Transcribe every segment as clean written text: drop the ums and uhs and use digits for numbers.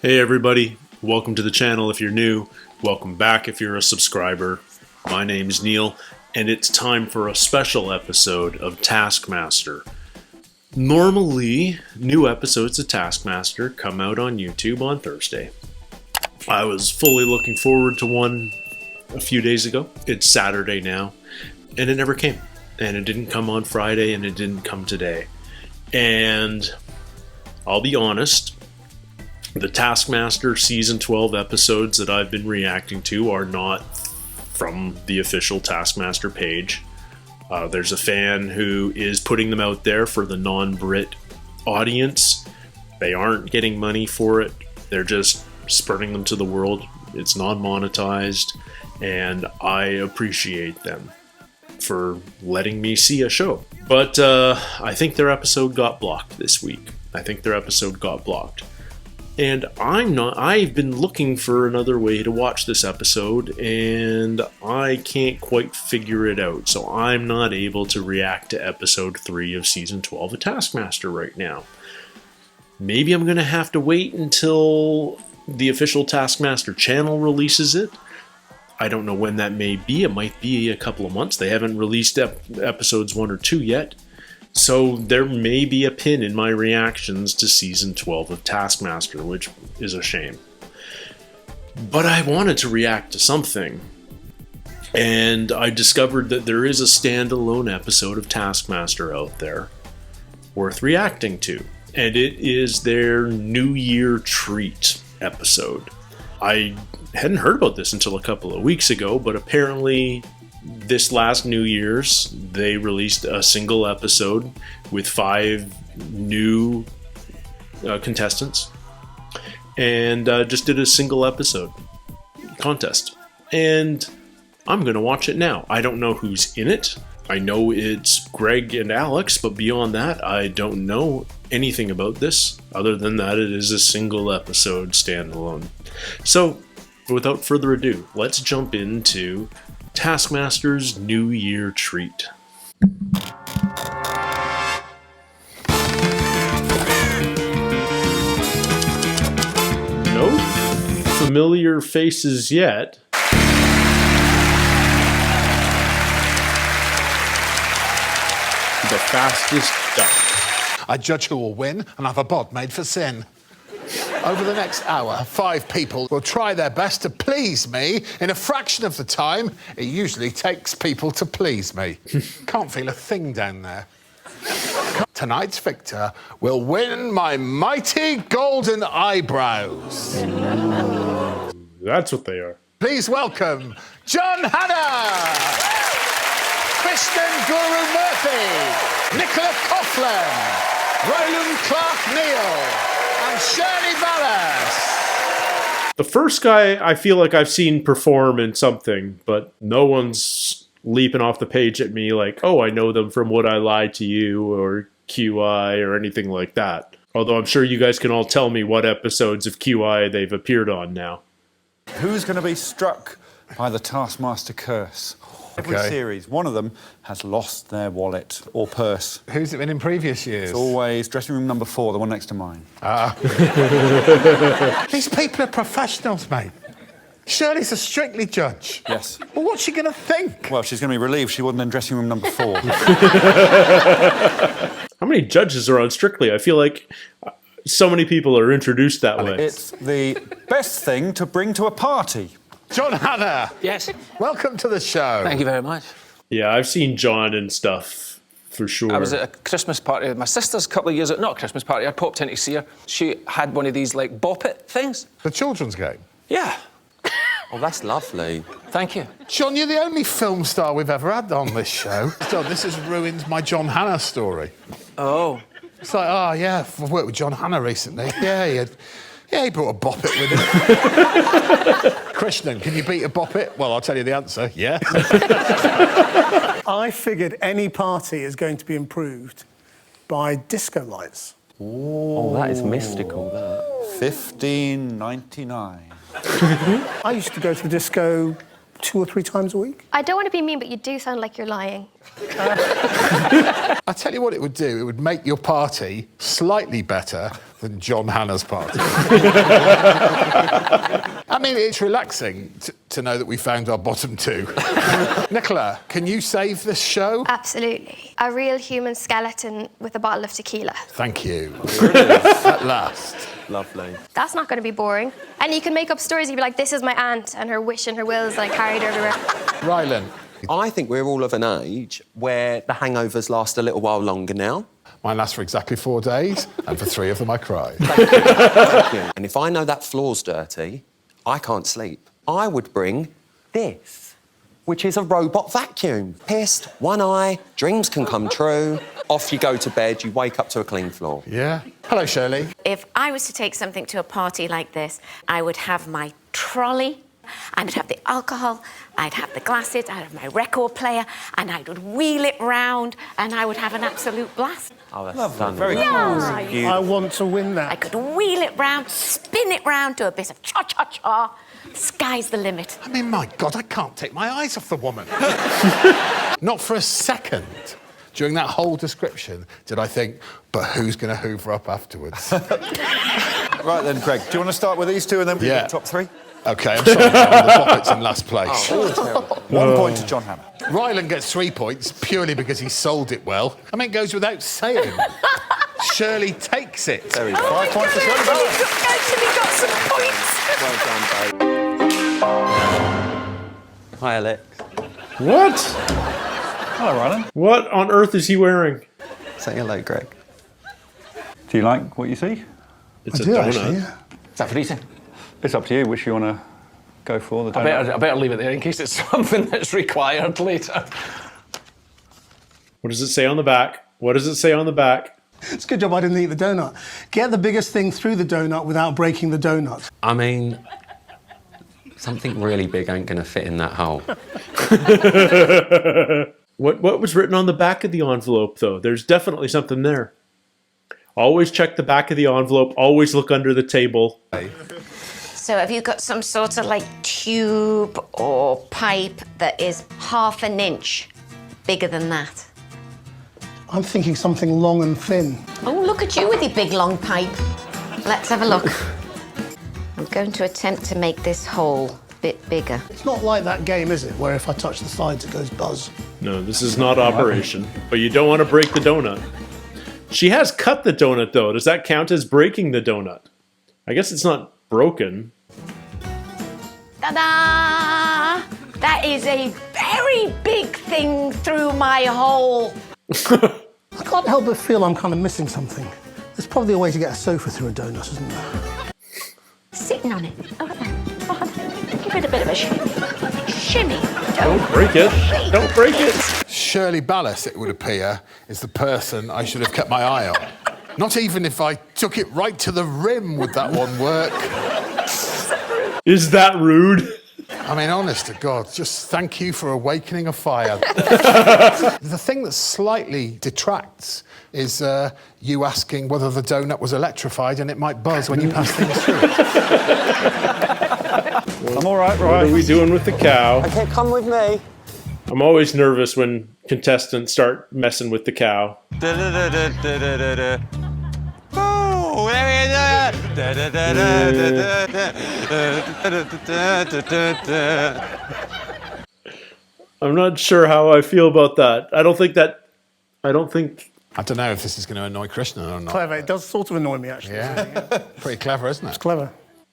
Hey everybody, welcome to the channel if you're new, welcome back if you're a subscriber. My name's Neil, and it's time for a special episode of Taskmaster. Normally, new episodes of Taskmaster come out on YouTube on Thursday. I was fully looking forward to one a few days ago. It's Saturday now, and it never came. And it didn't come on Friday, and it didn't come today. And I'll be honest, the Taskmaster Season 12 episodes that I've been reacting to are not from the official Taskmaster page. There's a fan who is putting them out there for the non-Brit audience. They aren't getting money for it. They're just spreading them to the world. It's non-monetized, and I appreciate them for letting me see a show. But I think their episode got blocked this week. And I've been looking for another way to watch this episode, and I can't quite figure it out. So I'm not able to react to episode 3 of season 12 of Taskmaster right now. Maybe I'm going to have to wait until the official Taskmaster channel releases it. I don't know when that may be. It might be a couple of months. They haven't released episodes 1 or 2 yet. So there may be a pin in my reactions to Season 12 of Taskmaster, which is a shame. But I wanted to react to something, and I discovered that there is a standalone episode of Taskmaster out there worth reacting to, and it is their New Year treat episode. I hadn't heard about this until a couple of weeks ago, but apparently this last New Year's, they released a single episode with 5 new contestants, and just did a single episode contest. And I'm going to watch it now. I don't know who's in it. I know it's Greg and Alex, but beyond that, I don't know anything about this, other than that it is a single episode standalone. So, without further ado, let's jump into Taskmaster's New Year treat. No familiar faces yet. The fastest duck. I judge who will win and have a bod made for sin. Over the next hour, 5 people will try their best to please me in a fraction of the time it usually takes people to please me. Can't feel a thing down there. Tonight's victor will win my mighty golden eyebrows. That's what they are. Please welcome John Hannah, Krishnan Guru-Murthy, Nicola Coughlan, Rylan Clark-Neal, and Shirley Ballas. The first guy I feel like I've seen perform in something, but no one's leaping off the page at me like, oh, I know them from Would I Lie to You or QI or anything like that. Although I'm sure you guys can all tell me what episodes of QI they've appeared on now. Who's going to be struck by the Taskmaster curse? Every series, one of them has lost their wallet or purse. Who's it been in previous years? It's always dressing room number 4, the one next to mine. These people are professionals, mate. Shirley's a Strictly judge. Yes. Well, what's she going to think? Well, she's going to be relieved she wasn't in dressing room number 4. How many judges are on Strictly? I feel like so many people are introduced that way. It's the best thing to bring to a party. John Hannah. Yes. Welcome to the show. Thank you very much. Yeah, I've seen John and stuff, for sure. I was at a Christmas party with my sister's a couple of years ago. Not a Christmas party, I popped in to see her. She had one of these, like, bop it things. The children's game? Yeah. Oh, that's lovely. Thank you. John, you're the only film star we've ever had on this show. John, this has ruined my John Hannah story. Oh. It's like, oh, yeah, I've worked with John Hannah recently. Yeah, he brought a bop it with him. Krishnan, can you beat a bop it? Well, I'll tell you the answer, yeah. I figured any party is going to be improved by disco lights. Oh, that is mystical, that. $15.99. I used to go to the disco 2 or 3 times a week. I don't want to be mean, but you do sound like you're lying. I tell you what it would do. It would make your party slightly better than John Hannah's party. I mean, it's relaxing to know that we found our bottom two. Nicola, can you save this show? Absolutely. A real human skeleton with a bottle of tequila. Thank you. At last. Lovely. That's not going to be boring. And you can make up stories. You'd be like, this is my aunt and her wish and her wills that I carried everywhere. Rylan. I think we're all of an age where the hangovers last a little while longer now. Mine lasts for exactly 4 days, and for 3 of them I cried. Thank you. And if I know that floor's dirty, I can't sleep. I would bring this, which is a robot vacuum. Pissed, one eye, dreams can come true. Off you go to bed, you wake up to a clean floor. Yeah. Hello, Shirley. If I was to take something to a party like this, I would have my trolley, and I'd have the alcohol, I'd have the glasses, I'd have my record player, and I would wheel it round, and I would have an absolute blast. Oh, that's Lovely, stunning. very Yeah. I want to win I that. could wheel it round, spin it round, do a bit of cha-cha-cha. Sky's the limit. I mean, my God, I can't take my eyes off the woman. Not for a second during that whole description did I think, but who's going to hoover up afterwards? Right then, Greg, do you want to start with these two and then we Yeah. get top three? OK, I'm sorry, the Poppet's in last place. 1 point to John Hannah. Rylan gets 3 points purely because he sold it well. I mean, it goes without saying. Shirley takes it. There we go. 5 points for Shirley. You've actually got some points. Well done, babe. Hi, Alex. What? Hello, Rylan. What on earth is he wearing? Say hello, Greg. Do you like what you see? It's I a do, donut. actually, yeah. Is that freezing? It's up to you which you want to go for. The donut. I better leave it there in case it's something that's required later. What does it say on the back? What does it say on the back? It's a good job I didn't eat the donut. Get the biggest thing through the donut without breaking the donut. I mean, something really big ain't going to fit in that hole. What was written on the back of the envelope, though? There's definitely something there. Always check the back of the envelope. Always look under the table. So have you got some sort of like tube or pipe that is half an inch bigger than that? I'm thinking something long and thin. Oh, look at you with your big long pipe. Let's have a look. I'm going to attempt to make this hole a bit bigger. It's not like that game, is it, where if I touch the sides it goes buzz? No, this is not Operation. But you don't want to break the donut. She has cut the donut, though. Does that count as breaking the donut? I guess it's not broken. Ta-da! That is a very big thing through my hole. I can't help but feel I'm kind of missing something. There's probably a way to get a sofa through a donut, isn't there? Sitting on it. Over there. Over there. Give it a bit of a shimmy. Shimmy. Don't break it. Don't break it. Shirley Ballas, it would appear, is the person I should have kept my eye on. Not even if I took it right to the rim would that one work. Is that rude? I mean, honest to God, just thank you for awakening a fire. The thing that slightly detracts is you asking whether the donut was electrified and it might buzz when you pass things through. I'm all right, What right. are we doing with the cow? Okay, come with me. I'm always nervous when contestants start messing with the cow. Oh, I'm not sure how I feel about that. I don't think. I don't know if this is going to annoy Krishnan or not. Clever. It does sort of annoy me, actually. Yeah. Pretty clever, isn't it? Clever.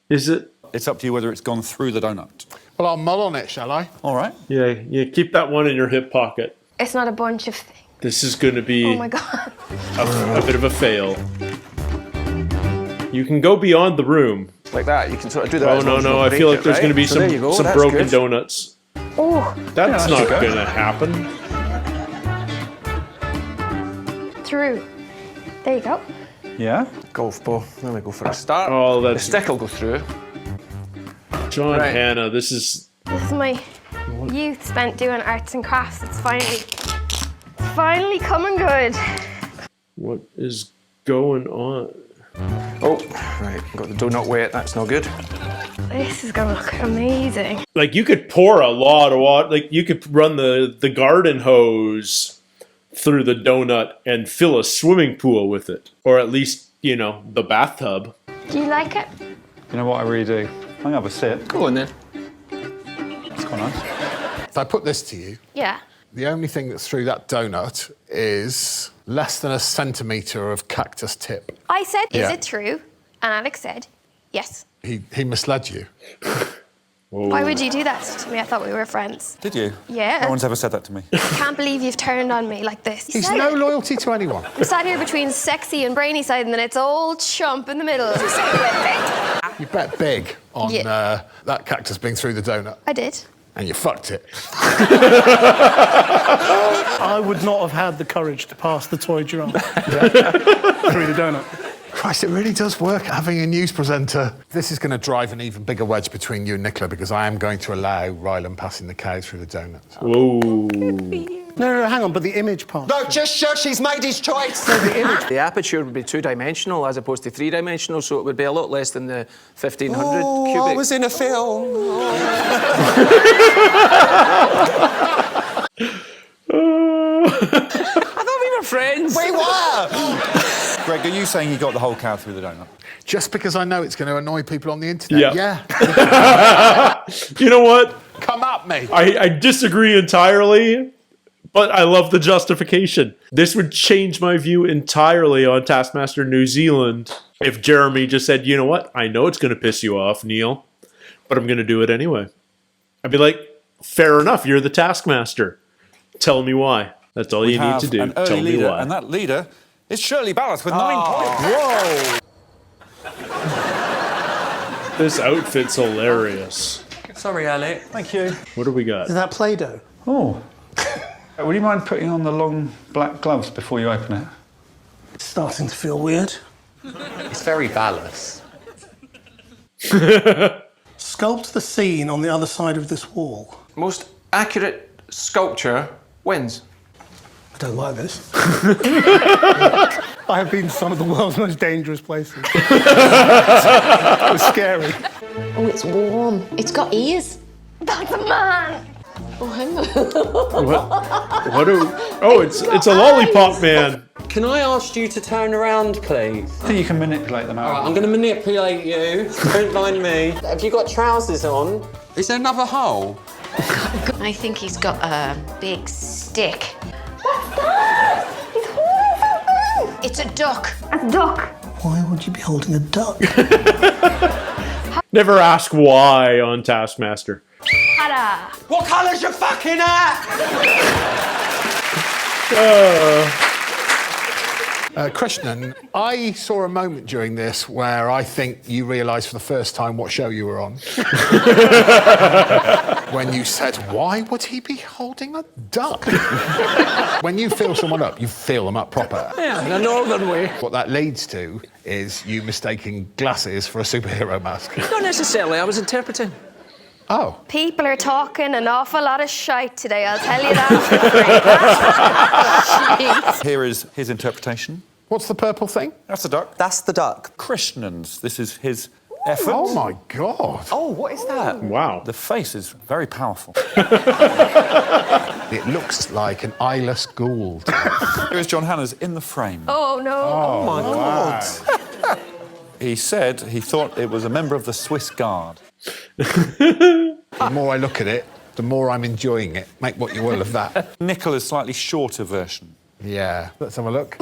Is it? It's up to you whether it's gone through the donut. Well, I'll mull on it, shall I? All right. Yeah, keep that one in your hip pocket. It's not a bunch of things. This is going to be Oh my God. a bit of a fail. You can go beyond the room. Like that, you can sort of do that. Oh, as long as you no, don't I feel break like there's it, going to be right? So there you go, some that's broken good. donuts. Oh, That's not going to happen. through. There you go. Yeah? Golf ball. There we go for a start. Oh, The that's stick will go through. John Right. Hannah. This is My youth spent doing arts and crafts. It's finally coming good. what is going on. Oh, right. Got the donut wet. That's no good. This is gonna look amazing. Like you could pour a lot of water. Like you could run the garden hose through the donut and fill a swimming pool with it, or at least you know, the bathtub. Do you like it? You know what I really do? I'm gonna have a sip. Go on then. It's quite nice. If I put this to you, Yeah. the only thing that's through that donut is less than a centimetre of cactus tip. I said, is Yeah. it true? And Alex said, yes. He misled you. Why would you do that to me? I thought we were friends. Did you? Yeah. No one's ever said that to me. I can't believe you've turned on me like this. He's no loyalty to anyone. I'm sat here between sexy and brainy side, and then it's old chump in the middle. You bet big on Yeah. that cactus being through the donut. I did. And you fucked it. I would not have had the courage to pass the toy giraffe through the donut. Christ, it really does work having a news presenter. This is going to drive an even bigger wedge between you and Nicola because I am going to allow Rylan passing the cow through the donuts. Whoa. No, hang on, but the image part. No, just shush, he's made his choice. The aperture would be 2-dimensional as opposed to 3-dimensional, so it would be a lot less than the 1500 cubic. I was in a film. I thought we were friends. We were. Greg, are you saying you got the whole cow through the donut? Just because I know it's going to annoy people on the internet. Yeah. Yeah. You know what? Come at me. I disagree entirely, but I love the justification. This would change my view entirely on Taskmaster New Zealand if Jeremy just said, you know what? I know it's going to piss you off, Neil, but I'm going to do it anyway. I'd be like, fair enough, you're the Taskmaster. Tell me why. That's all you need to do. An early Tell me leader, why. and that leader is Shirley Ballas with 9 points. Whoa! This outfit's hilarious. Sorry, Alec. Thank you. What do we got? Is that Play-Doh? Oh. Would you mind putting on the long black gloves before you open it? It's starting to feel weird. It's very Ballas. Sculpt the scene on the other side of this wall. Most accurate sculpture wins. I don't like this. I have been to some of the world's most dangerous places. It was scary. Oh, it's warm. It's got ears. That's a man. Oh, hang on. Oh, it's a lollipop man. Can I ask you to turn around, please? I think you can manipulate them out. All right, I'm going to manipulate you. Don't mind me. Have you got trousers on? Is there another hole? I think he's got a big stick. What's that? He's holding something. It's a duck. A duck. Why would you be holding a duck? Never ask why on Taskmaster. Ta-da. What colour's your fucking hat? Krishnan, I saw a moment during this where I think you realised for the first time what show you were on. When you said, why would he be holding a duck? When you feel someone up, you feel them up proper. Yeah, in a northern way. What that leads to is you mistaking glasses for a superhero mask. Not necessarily, I was interpreting. Oh. People are talking an awful lot of shite today, I'll tell you that. Jeez. Here is his interpretation. What's the purple thing? That's the duck. That's the duck. Krishnan's. This is his effort. Oh, my God. Oh, what is that? Wow. The face is very powerful. It looks like an eyeless ghoul. Here is John Hannah's In the Frame. Oh, no. Oh, my God. He said he thought it was a member of the Swiss Guard. The more I look at it, the more I'm enjoying it. Make what you will of that. Nicola's slightly shorter version. Yeah. Let's have a look.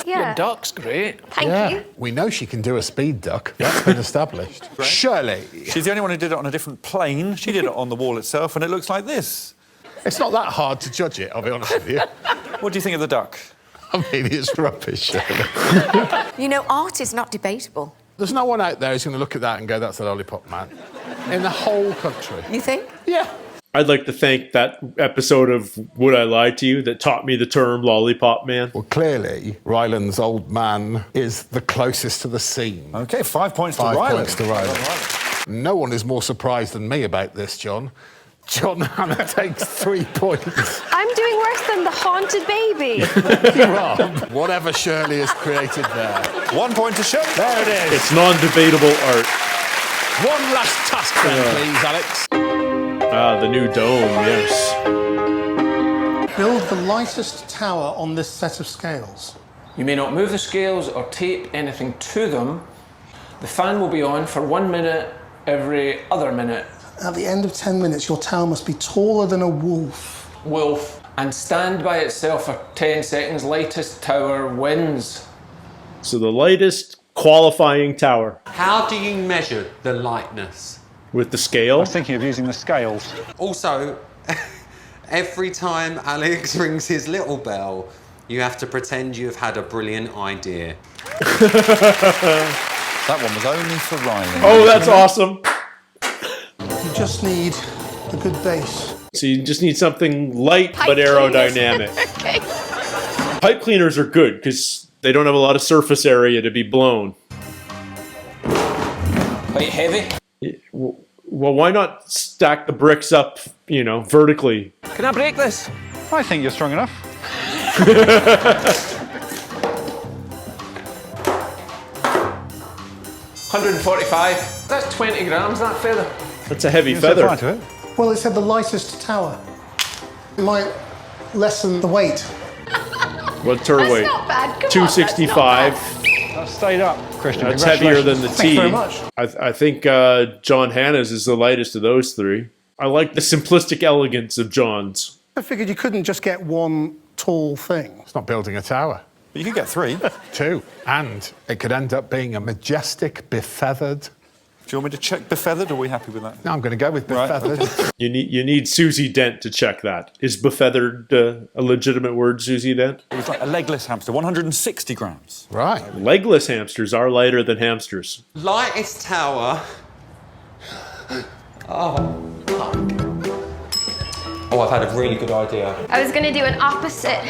Yeah. Duck's great. Thank you. We know she can do a speed duck. That's been established. Shirley. She's the only one who did it on a different plane. She did it on the wall itself, and it looks like this. It's not that hard to judge it, I'll be honest with you. What do you think of the duck? I mean, it's rubbish, Shirley. You know, art is not debatable. There's no one out there who's going to look at that and go, that's a lollipop man. In the whole country. You think? Yeah. I'd like to thank that episode of Would I Lie to You that taught me the term lollipop man. Well, clearly, Rylan's old man is the closest to the scene. OK, 5 points to 5 Rylan. points to Rylan. No one is more surprised than me about this, John. John Hannah takes 3 points. I'm doing worse than the haunted baby. You are. Whatever Shirley has created there. 1 point to Shirley. There it is. It's non-debatable art. One last task then, please, Alex. Ah, the new dome, yes. Build the lightest tower on this set of scales. You may not move the scales or tape anything to them. The fan will be on for 1 minute every other minute. At the end of 10 minutes, your tower must be taller than a wolf. Wolf. And stand by itself for 10 seconds. Lightest tower wins. So the lightest qualifying tower. How do you measure the lightness? With the scale? I was thinking of using the scales. Also, every time Alex rings his little bell, you have to pretend you've had a brilliant idea. That one was only for Rylan. Oh, that's awesome. You just need a good base. So you just need something light Pipe but cleaners. aerodynamic. Okay. Pipe cleaners are good because they don't have a lot of surface area to be blown. Quite heavy. Well, why not stack the bricks up, you know, vertically? Can I break this? I think you're strong enough. 145. That's 20 grams, that feather. That's a heavy You set feather. fire to it. Well, it said the lightest tower. It might lessen the weight. What's her That's weight? not bad. Come on, 265. That stayed up, Krishnan. That's heavier than the Thanks T. very much. I think John Hannah's is the lightest of those three. I like the simplistic elegance of John's. I figured you couldn't just get one tall thing. It's not building a tower. But you could get 3. 2. And it could end up being a majestic, befeathered... Do you want me to check befeathered, or are we happy with that? No, I'm going to go with Right. befeathered. You need Susie Dent to check that. Is befeathered a legitimate word, Susie Dent? It was like a legless hamster, 160 grams. Right. Legless hamsters are lighter than hamsters. Lightest tower. Oh, fuck. Oh, I've had a really good idea. I was gonna do an opposite.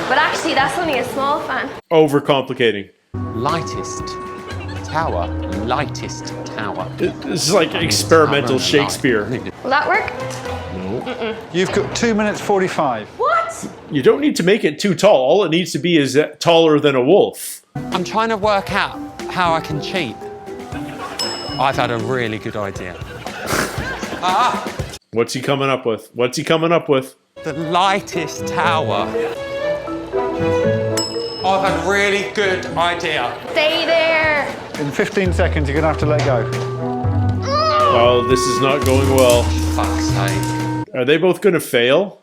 But actually, that's only a small fan. Overcomplicating. Lightest tower. Lightest tower. This is like experimental Shakespeare. Will that work? You've got 2 minutes 45. What? You don't need to make it too tall. All it needs to be is taller than a wolf. I'm trying to work out how I can cheat. I've had a really good idea. What's he coming up with? What's he coming up with? The lightest tower. I've had a really good idea. Stay there. In 15 seconds, you're going to have to let go. Oh, this is not going well. Fuck's sake. Are they both going to fail?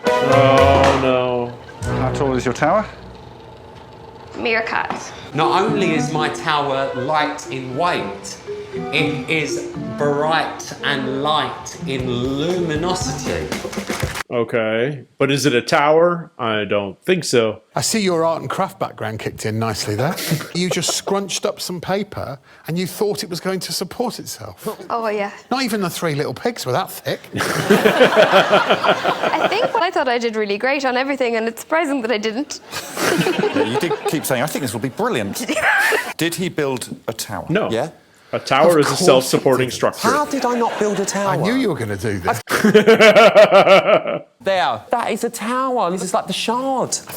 Oh, no. How tall is your tower? Meerkat. Not only is my tower light in weight, it is bright and light in luminosity. Okay. But is it a tower? I don't think so. I see your art and craft background kicked in nicely there. You just scrunched up some paper and you thought it was going to support itself. Oh, yeah. Not even the 3 little pigs were that thick. I thought I did really great on everything, and it's surprising that I didn't. Yeah, you did keep saying, I think this will be brilliant. Did he build a tower? No. Yeah? A tower Of is a course self-supporting it is. structure. How did I not build a tower? I knew you were going to do this. There. That is a tower. This is like the Shard. I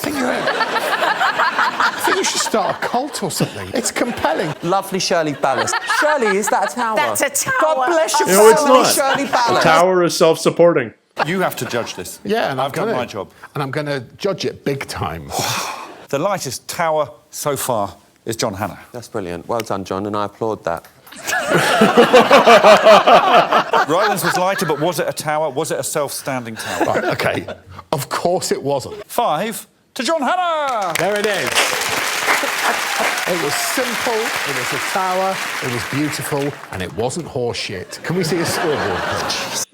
think you should start a cult or something. It's compelling. Lovely Shirley Ballas. Shirley, is that a tower? That's a tower. God bless you, No, it's family, not. Shirley A Ballas. tower is self-supporting. You have to judge this. Yeah, and I've done my job. And I'm going to judge it big time. The lightest tower so far is John Hannah. That's brilliant. Well done, John, and I applaud that. Rylan's was lighter, but was it a tower? Was it a self-standing tower? Right, OK. Of course it wasn't. 5 to John Hannah! There it is. It was simple, it was a tower, it was beautiful, and it wasn't horseshit. Can we see a scoreboard, please?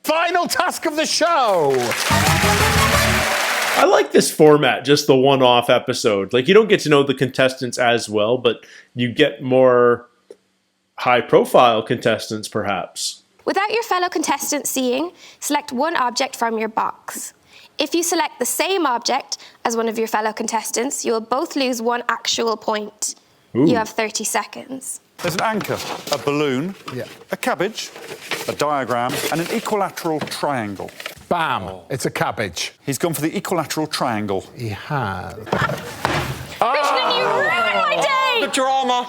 Final task of the show! I like this format, just the one-off episode. Like, you don't get to know the contestants as well, but you get more high-profile contestants, perhaps. Without your fellow contestants seeing, select one object from your box. If you select the same object as one of your fellow contestants, you will both lose 1 actual point. Ooh. You have 30 seconds. There's an anchor, a balloon, a cabbage, a diagram, and an equilateral triangle. Bam! It's a cabbage. He's gone for the equilateral triangle. He has. Krishnan, you ruined my day! The drama.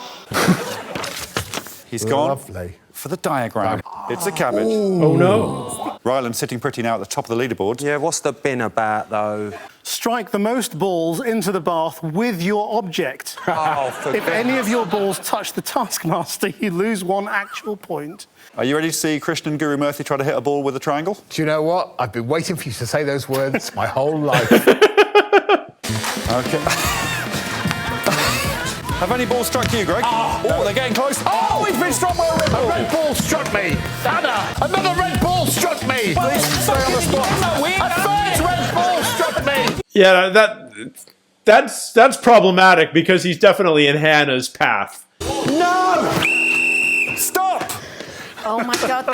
He's gone Lovely. for the diagram. It's a cabbage. Oh no. Rylan sitting pretty now at the top of the leaderboard. Yeah, what's the bin about, though? Strike the most balls into the bath with your object. Oh, for If any of your balls touch the Taskmaster, you lose 1 actual point. Are you ready to see Krishnan Guru-Murthy try to hit a ball with a triangle? Do you know what? I've been waiting for you to say those words my whole life. OK. Have any balls struck you, Greg? Oh, they're getting close. Oh, he's been struck by a red ball. A red ball struck me. Anna, another red ball struck me. Please stay on the spot. A third red ball struck me. Yeah, that's problematic because he's definitely in Hannah's path. No! Stop! Oh my God,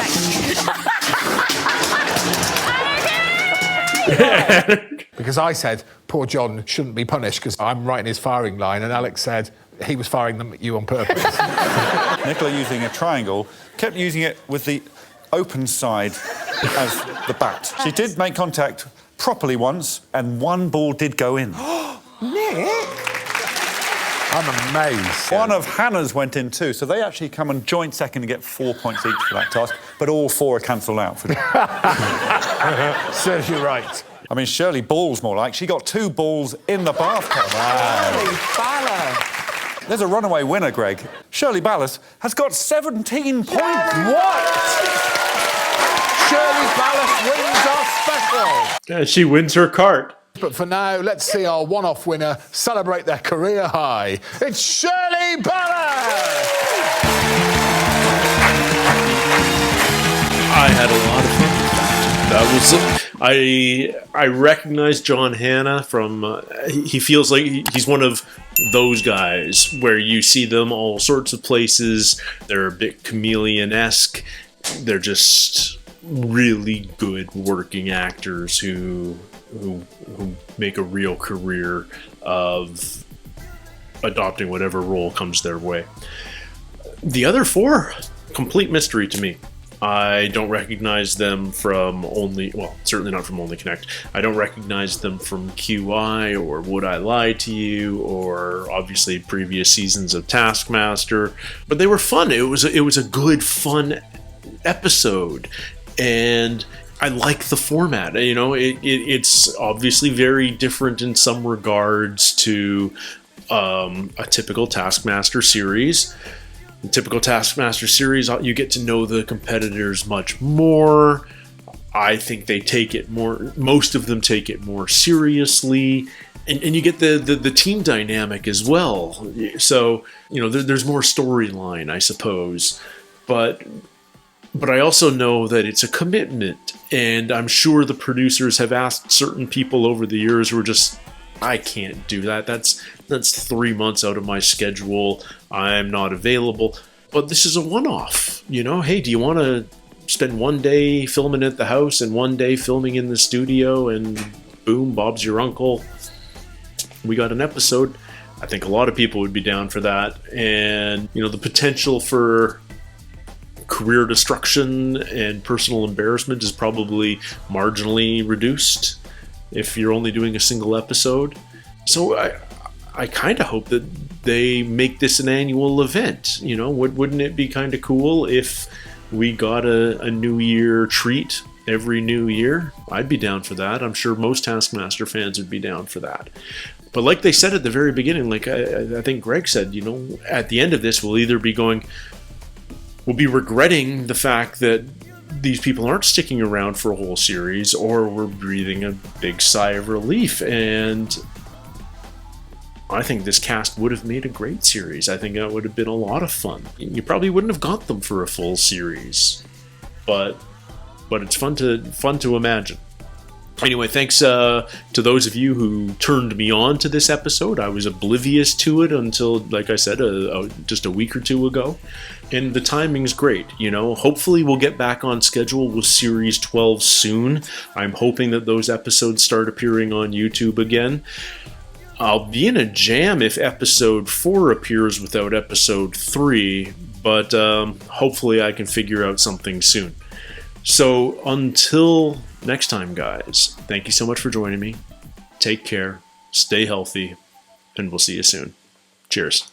Because I said poor John shouldn't be punished because I'm right in his firing line, and Alex said he was firing them at you on purpose. Nicola, using a triangle, kept using it with the open side as the bat. She did make contact properly once, and 1 ball did go in. Nick? I'm amazed. One of Hannah's went in too, so they actually come on joint second and get 4 points each for that task, but all 4 are cancelled out. Serves you right. I mean, Shirley balls more like. She got 2 balls in the bathtub. Ballas. There's a runaway winner, Greg. Shirley Ballas has got 17 points. What? Shirley Ballas wins our special. She wins her cart. But for now, let's see our one-off winner celebrate their career high. It's Shirley Ballas! I had a lot of fun with that. That was I recognize John Hannah from. He feels like he's one of those guys where you see them all sorts of places. They're a bit chameleon-esque. They're just really good working actors who make a real career of adopting whatever role comes their way. The other 4, complete mystery to me. I don't recognize them from certainly not from Only Connect. I don't recognize them from QI or Would I Lie to You or obviously previous seasons of Taskmaster, but they were fun. It was a good, fun episode, and I like the format. You know, it's obviously very different in some regards to a typical Taskmaster series. In typical Taskmaster series, you get to know the competitors much more. I think they take it more. Most of them take it more seriously, and you get the team dynamic as well. So you know, there's more storyline, I suppose, but I also know that it's a commitment, and I'm sure the producers have asked certain people over the years who are just, I can't do that. That's 3 months out of my schedule. I'm not available. But this is a one-off, you know? Hey, do you want to spend 1 day filming at the house and 1 day filming in the studio, and boom, Bob's your uncle. We got an episode. I think a lot of people would be down for that. And, you know, the potential for career destruction and personal embarrassment is probably marginally reduced if you're only doing a single episode. So I kind of hope that they make this an annual event. You know, wouldn't it be kind of cool if we got a New Year treat every New Year? I'd be down for that. I'm sure most Taskmaster fans would be down for that. But like they said at the very beginning, like I think Greg said, you know, at the end of this, we'll either be we'll be regretting the fact that these people aren't sticking around for a whole series, or we're breathing a big sigh of relief. And I think this cast would have made a great series. I think that would have been a lot of fun. You probably wouldn't have got them for a full series, but it's fun to imagine. Anyway, thanks to those of you who turned me on to this episode. I was oblivious to it until, like I said, just a week or two ago. And the timing's great, you know. Hopefully we'll get back on schedule with Series 12 soon. I'm hoping that those episodes start appearing on YouTube again. I'll be in a jam if Episode 4 appears without Episode 3, but hopefully I can figure out something soon. So until next time, guys, thank you so much for joining me. Take care, stay healthy, and we'll see you soon. Cheers.